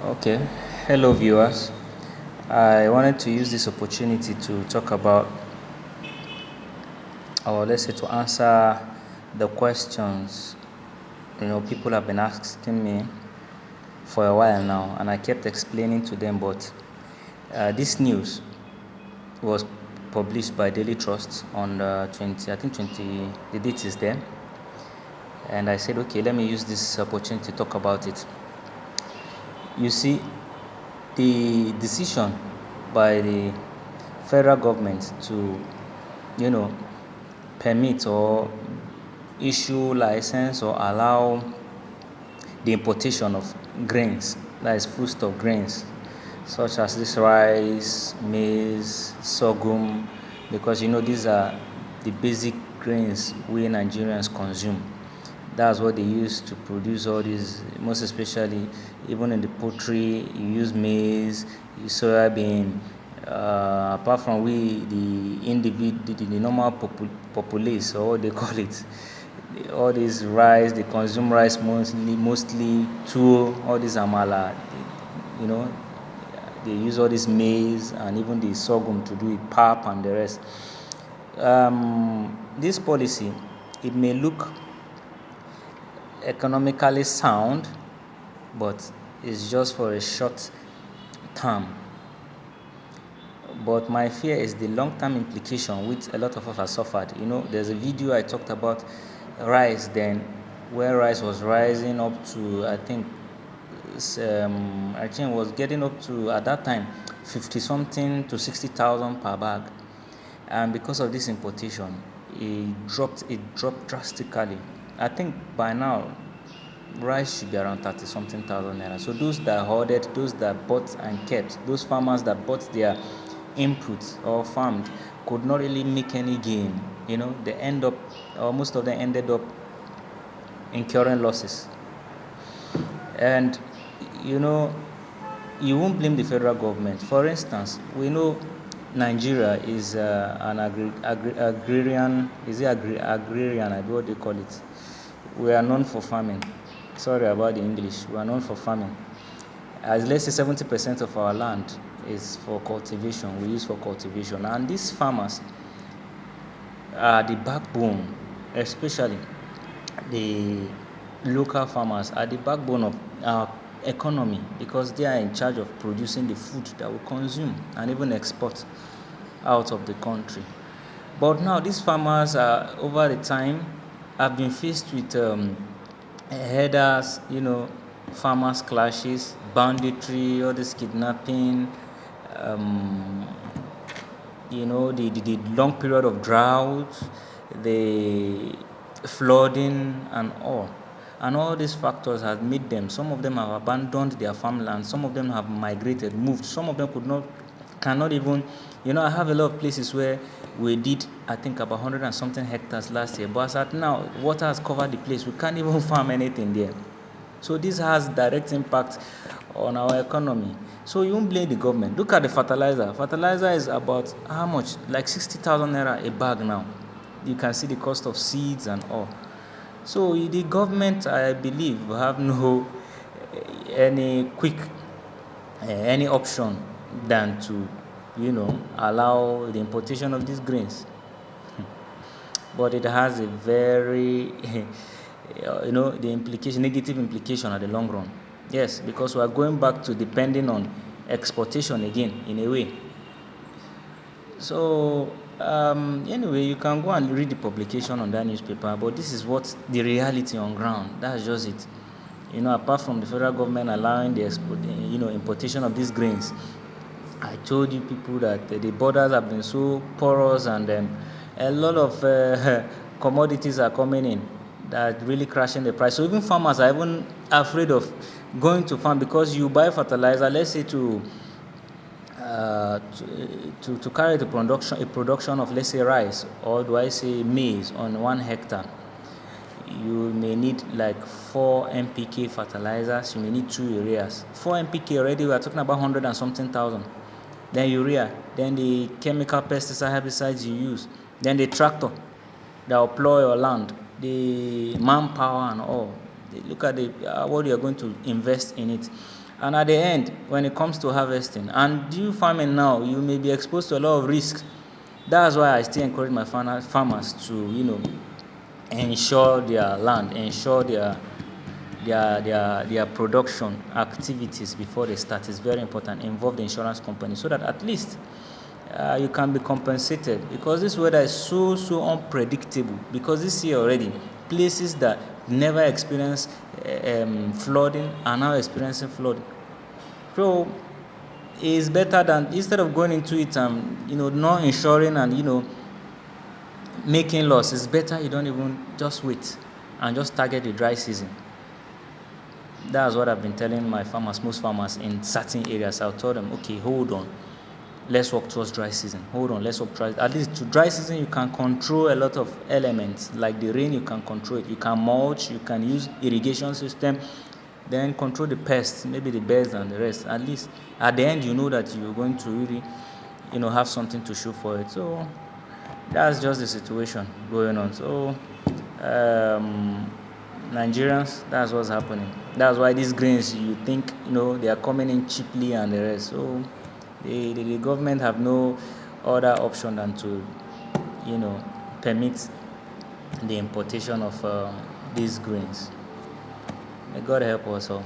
Okay, hello viewers. I wanted to use this opportunity to talk about, or let's say to answer the questions people have been asking me for a while now, and I kept explaining to them. But this news was published by Daily Trust on the 20, I think 20, the date is there, and I said, okay, let me use this opportunity to talk about it. You see, the decision by the federal government to, you know, permit or issue license or allow the importation of grains, that is foodstuff grains, such as this rice, maize, sorghum, because these are the basic grains we Nigerians consume. That's what they use to produce all these, most especially even in the poultry, you use maize, you soybean. Apart from we, the individual, the normal populace, or what they call it, all this rice, they consume rice mostly tuwo, all this amala, you know, they use all this maize and even the sorghum to do it, pap and the rest. This policy, it may look economically sound, but it's just for a short term. But my fear is the long-term implication, which a lot of us have suffered. There's a video I talked about rice then, where rice was rising up to, I think it was getting up to, at that time, 50 something to 60,000 per bag. And because of this importation, it dropped drastically. I think by now rice should be around 30 something thousand naira. So those that hoarded, those that bought and kept, those farmers that bought their inputs or farmed could not really make any gain. They end up, or most of them ended up incurring losses. And you won't blame the federal government. For instance, we know Nigeria is an agrarian, agrarian, I don't know what they call it. We are known for farming. Sorry about the English. We are known for farming. As let's say 70% of our land is for cultivation. We use for cultivation. And these farmers are the backbone, especially the local farmers are the backbone of our economy, because they are in charge of producing the food that we consume and even export out of the country. But now these farmers are, over the time, have been faced with headers, farmers clashes, banditry, all this kidnapping, the long period of drought, the flooding and all. And all these factors have made them, some of them have abandoned their farmland, some of them have migrated, moved, some of them cannot even, I have a lot of places where we did, I think, about 100 and something hectares last year. But as at now, water has covered the place. We can't even farm anything there. So this has direct impact on our economy. So you won't blame the government. Look at the fertilizer. Fertilizer is about how much? Like 60,000 naira a bag now. You can see the cost of seeds and all. So the government, I believe, have no any option than to, allow the importation of these grains. But it has a very, the negative implication at the long run. Yes, because we are going back to depending on exportation again, in a way. So anyway, you can go and read the publication on that newspaper, but this is what the reality on ground. That's just it. Apart from the federal government allowing the importation of these grains, I told you people that the borders have been so porous, and a lot of commodities are coming in that really crashing the price. So even farmers are even afraid of going to farm, because you buy fertilizer, let's say to carry the production of, let's say, rice, or do I say maize on 1 hectare, you may need like 4 NPK fertilizers, you may need 2 ureas. 4 NPK already, we are talking about 100 and something thousand. Then urea, then the chemical pesticide herbicides you use, then the tractor that will plow your land, the manpower and all. Look at what you are going to invest in it. And at the end, when it comes to harvesting and due farming now, you may be exposed to a lot of risks. That's why I still encourage my farmers to ensure their land, ensure their production activities before they start. Is very important. Involve the insurance company so that at least you can be compensated, because this weather is so unpredictable. Because this year already, places that never experienced flooding are now experiencing flooding. So it's better than, instead of going into it and not insuring and making loss, it's better you don't even, just wait and just target the dry season. That's what I've been telling my farmers, most farmers in certain areas. I'll tell them, okay, hold on, let's work towards dry season. Hold on, let's work towards, at least to dry season, you can control a lot of elements. Like the rain, you can control it. You can mulch, you can use irrigation system, then control the pests, maybe the birds and the rest. At least at the end, you know that you're going to really, have something to show for it. So that's just the situation going on. So Nigerians, that's what's happening. That's why these grains, you think they are coming in cheaply and the rest. So the government have no other option than to permit the importation of these grains. May God help us all.